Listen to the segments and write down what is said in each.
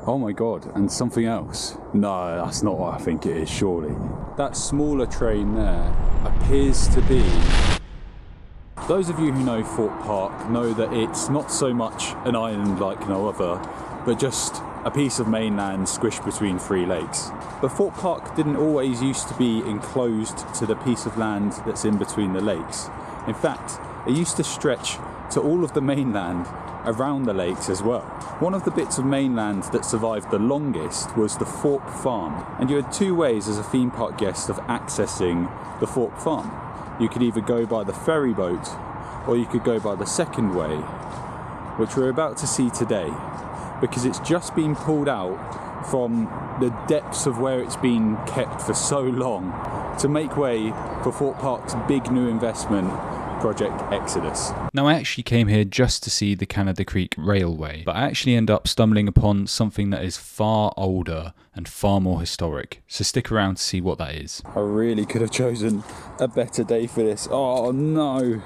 Oh my god, and something else. No, that's not what I think it is, surely. That smaller train there appears to be... Those of you who know Thorpe Park know that it's not so much an island like no other, but just a piece of mainland squished between three lakes. But Thorpe Park didn't always used to be enclosed to the piece of land that's in between the lakes. In fact, it used to stretch to all of the mainland around the lakes as well. One of the bits of mainland that survived the longest was the Thorpe Farm, and you had two ways as a theme park guest of accessing the Thorpe Farm. You could either go by the ferry boat, or you could go by the second way, which we're about to see today, because it's just been pulled out from the depths of where it's been kept for so long to make way for Thorpe Park's big new investment, Project Exodus. Now I actually came here just to see the Canada Creek Railway, but I actually end up stumbling upon something that is far older and far more historic, so stick around to see what that is. I really could have chosen a better day for this. Oh no!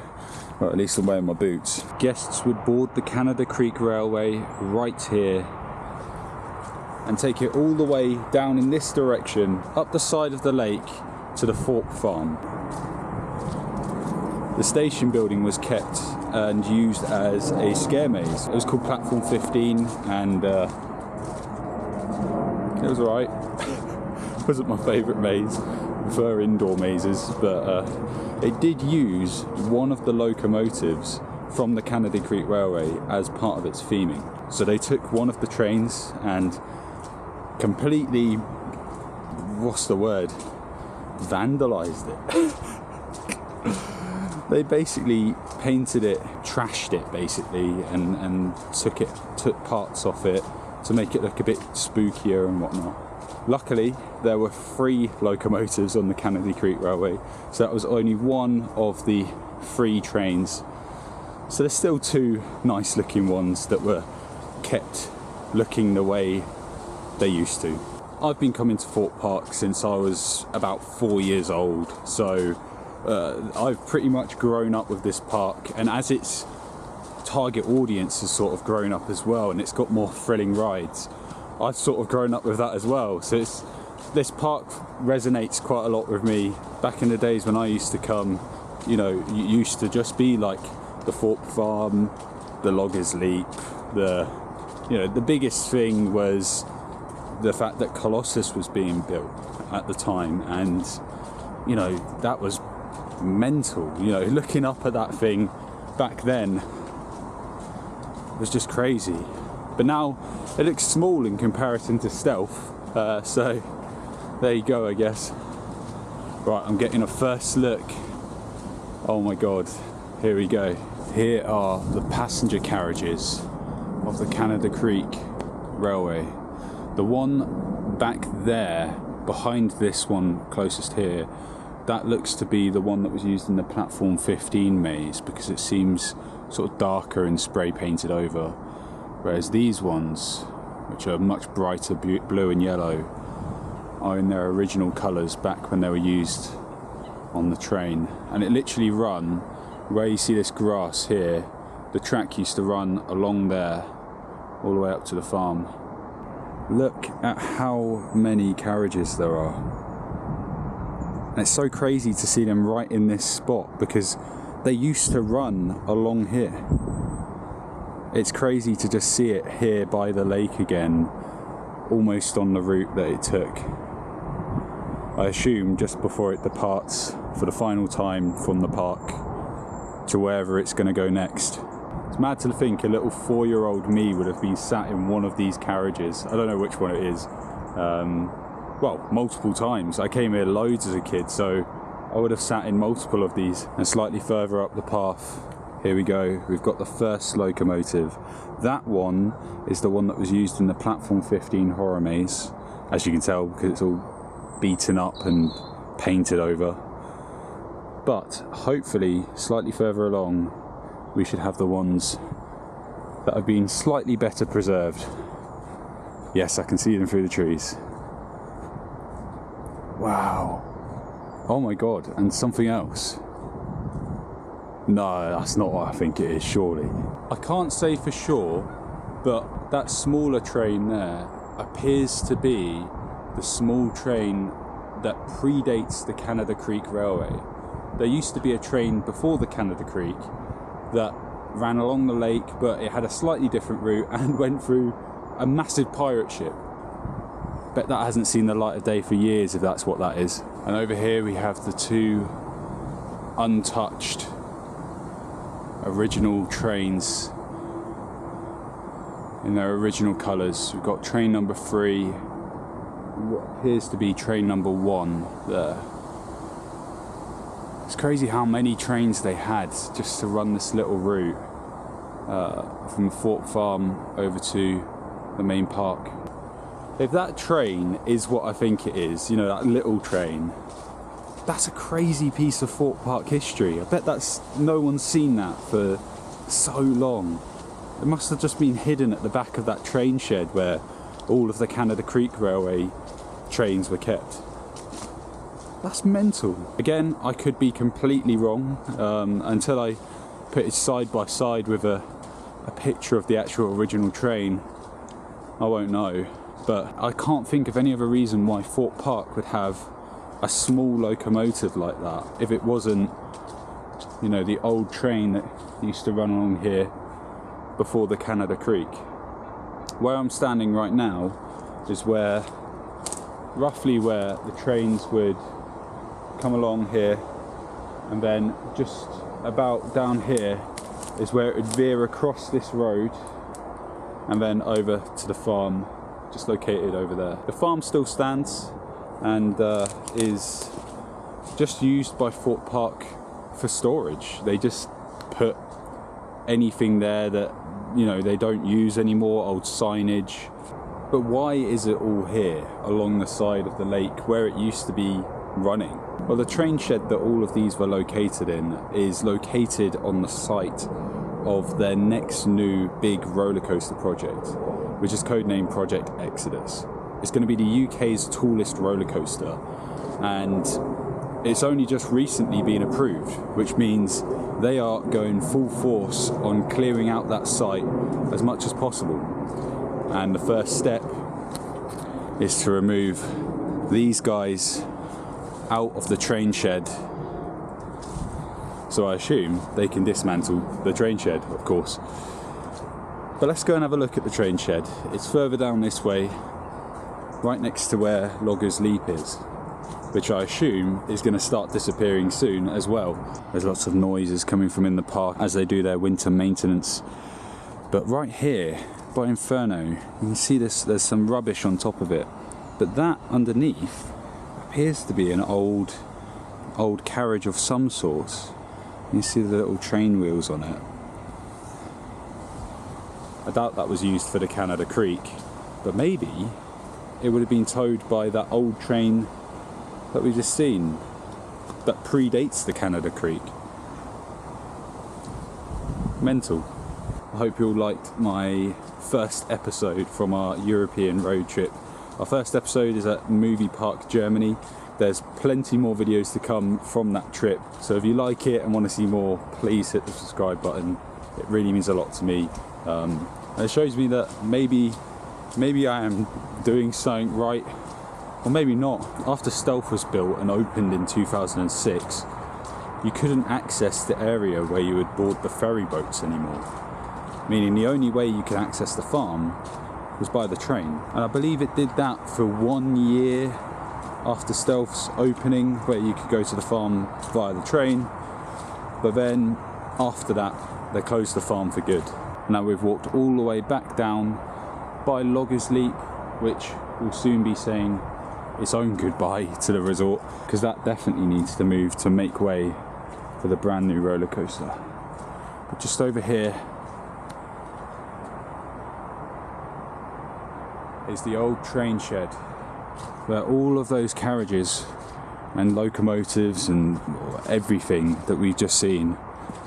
Well, at least I'm wearing my boots. Guests would board the Canada Creek Railway right here and take it all the way down in this direction, up the side of the lake to the Thorpe Farm. The station building was kept and used as a scare maze. It was called Platform 15 and it was alright. It wasn't my favourite maze. I prefer indoor mazes, but it did use one of the locomotives from the Canada Creek Railway as part of its theming. So they took one of the trains and completely, what's the word, vandalised it. They basically painted it, trashed it basically, and took parts off it to make it look a bit spookier and whatnot. Luckily, there were 3 locomotives on the Canada Creek Railway, so that was only one of the 3 trains. So there's still 2 nice looking ones that were kept looking the way they used to. I've been coming to Thorpe Park since I was about 4 years old, so I've pretty much grown up with this park, and as its target audience has sort of grown up as well, and it's got more thrilling rides, I've sort of grown up with that as well. So this park resonates quite a lot with me. Back in the days when I used to come, you know, it used to just be like the Thorpe Farm, the Loggers Leap, the biggest thing was the fact that Colossus was being built at the time, and you know, that was mental. You know, looking up at that thing back then was just crazy, but now it looks small in comparison to Stealth, so there you go, I guess. Right, I'm getting a first look. Oh my god, here we go. Here are the passenger carriages of the Canada Creek Railway. The one back there behind this one closest here, that looks to be the one that was used in the Platform 15 maze, because it seems sort of darker and spray painted over, whereas these ones, which are much brighter blue and yellow, are in their original colours back when they were used on the train. And it literally run, where you see this grass here, the track used to run along there all the way up to the farm. Look at how many carriages there are. And it's so crazy to see them right in this spot, because they used to run along here. It's crazy to just see it here by the lake again, almost on the route that it took. I assume just before it departs for the final time from the park to wherever it's going to go next. It's mad to think a little 4-year-old me would have been sat in one of these carriages. I don't know which one it is. Well, multiple times. I came here loads as a kid, so I would have sat in multiple of these. And slightly further up the path, here we go, we've got the first locomotive. That one is the one that was used in the Platform 15 horror maze, as you can tell, because it's all beaten up and painted over. But hopefully, slightly further along, we should have the ones that have been slightly better preserved. Yes, I can see them through the trees. Wow. Oh my god, and something else. No, that's not what I think it is, surely. I can't say for sure, but that smaller train there appears to be the small train that predates the Canada Creek Railway. There used to be a train before the Canada Creek that ran along the lake, but it had a slightly different route and went through a massive pirate ship. Bet that hasn't seen the light of day for years, if that's what that is. And over here we have the two untouched original trains in their original colours. We've got train number 3, what appears to be train number 1 there. It's crazy how many trains they had just to run this little route from Thorpe Farm over to the main park. If that train is what I think it is, you know, that little train, that's a crazy piece of Thorpe Park history. I bet no one's seen that for so long. It must have just been hidden at the back of that train shed where all of the Canada Creek Railway trains were kept. That's mental. Again, I could be completely wrong until I put it side by side with a picture of the actual original train. I won't know, but I can't think of any other reason why Thorpe Park would have a small locomotive like that if it wasn't, you know, the old train that used to run along here before the Canada Creek. Where I'm standing right now is roughly where the trains would come along here, and then just about down here is where it would veer across this road and then over to the farm just located over there. The farm still stands and is just used by Thorpe Park for storage. They just put anything there that, you know, they don't use anymore, old signage. But why is it all here along the side of the lake where it used to be running? Well, the train shed that all of these were located in is located on the site of their next new big roller coaster project, which is codenamed Project Exodus. It's going to be the UK's tallest roller coaster, and it's only just recently been approved, which means they are going full force on clearing out that site as much as possible. And the first step is to remove these guys out of the train shed. So I assume they can dismantle the train shed, of course. But let's go and have a look at the train shed. It's further down this way, right next to where Loggers Leap is, which I assume is going to start disappearing soon as well. There's lots of noises coming from in the park as they do their winter maintenance. But right here, by Inferno, you can see there's some rubbish on top of it. But that underneath appears to be an old carriage of some sort. You see the little train wheels on it. I doubt that was used for the Canada Creek, but maybe it would have been towed by that old train that we just seen that predates the Canada Creek. Mental. I hope you all liked my first episode from our European road trip. Our first episode is at Movie Park, Germany. There's plenty more videos to come from that trip, so if you like it and want to see more, please hit the subscribe button. It really means a lot to me. And it shows me that maybe I am doing something right, or maybe not. After Stealth was built and opened in 2006, you couldn't access the area where you would board the ferry boats anymore. Meaning the only way you could access the farm was by the train. And I believe it did that for 1 year after Stealth's opening, where you could go to the farm via the train. But then after that, they closed the farm for good. Now we've walked all the way back down by Loggers Leap, which will soon be saying its own goodbye to the resort, because that definitely needs to move to make way for the brand new roller coaster. But just over here is the old train shed where all of those carriages and locomotives and everything that we've just seen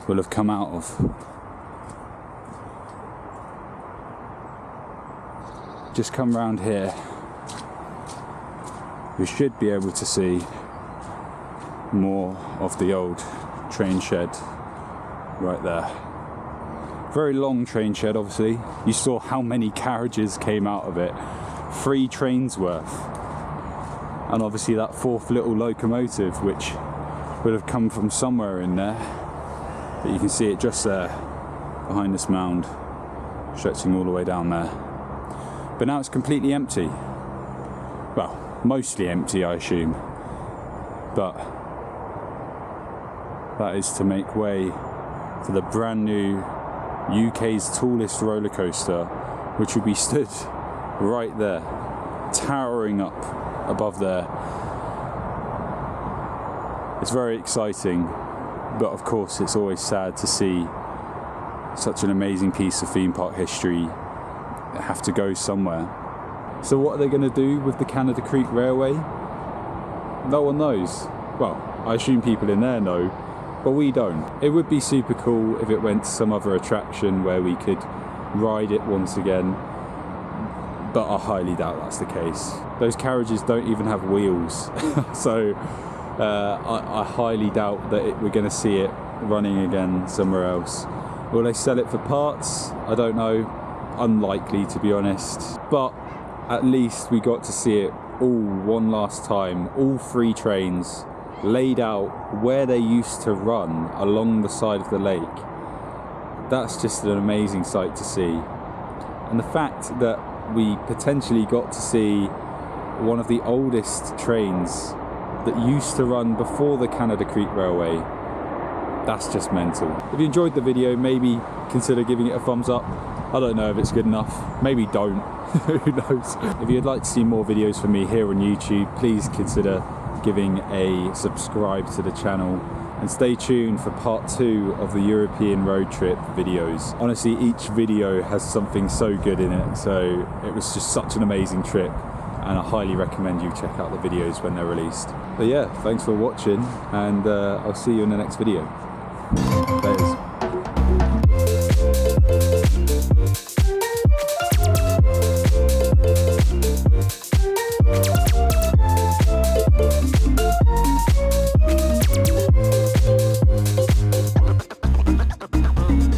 will have come out of. Just come round here, we should be able to see more of the old train shed right there. Very long train shed, obviously. You saw how many carriages came out of it 3 trains worth. And obviously that 4th little locomotive, which would have come from somewhere in there. But you can see it just there, behind this mound, stretching all the way down there. But now it's completely empty. Well, mostly empty, I assume. But that is to make way for the brand new UK's tallest roller coaster, which will be stood right there, towering up above there. It's very exciting, but of course it's always sad to see such an amazing piece of theme park history have to go somewhere. So what are they going to do with the Canada Creek Railway? No one knows. Well, I assume people in there know, but we don't. It would be super cool if it went to some other attraction where we could ride it once again, but I highly doubt that's the case. Those carriages don't even have wheels, so I highly doubt that we're going to see it running again somewhere else. Will they sell it for parts? I don't know. Unlikely, to be honest. But at least we got to see it all one last time. All 3 trains laid out where they used to run along the side of the lake. That's just an amazing sight to see. And the fact that we potentially got to see one of the oldest trains that used to run before the Canada Creek Railway, that's just mental. If you enjoyed the video, maybe consider giving it a thumbs up. I don't know if it's good enough. Maybe don't. Who knows? If you'd like to see more videos from me here on YouTube, please consider giving a subscribe to the channel and stay tuned for part 2 of the European road trip videos. Honestly, each video has something so good in it, so it was just such an amazing trip, and I highly recommend you check out the videos when they're released. But yeah, thanks for watching, and I'll see you in the next video. That is.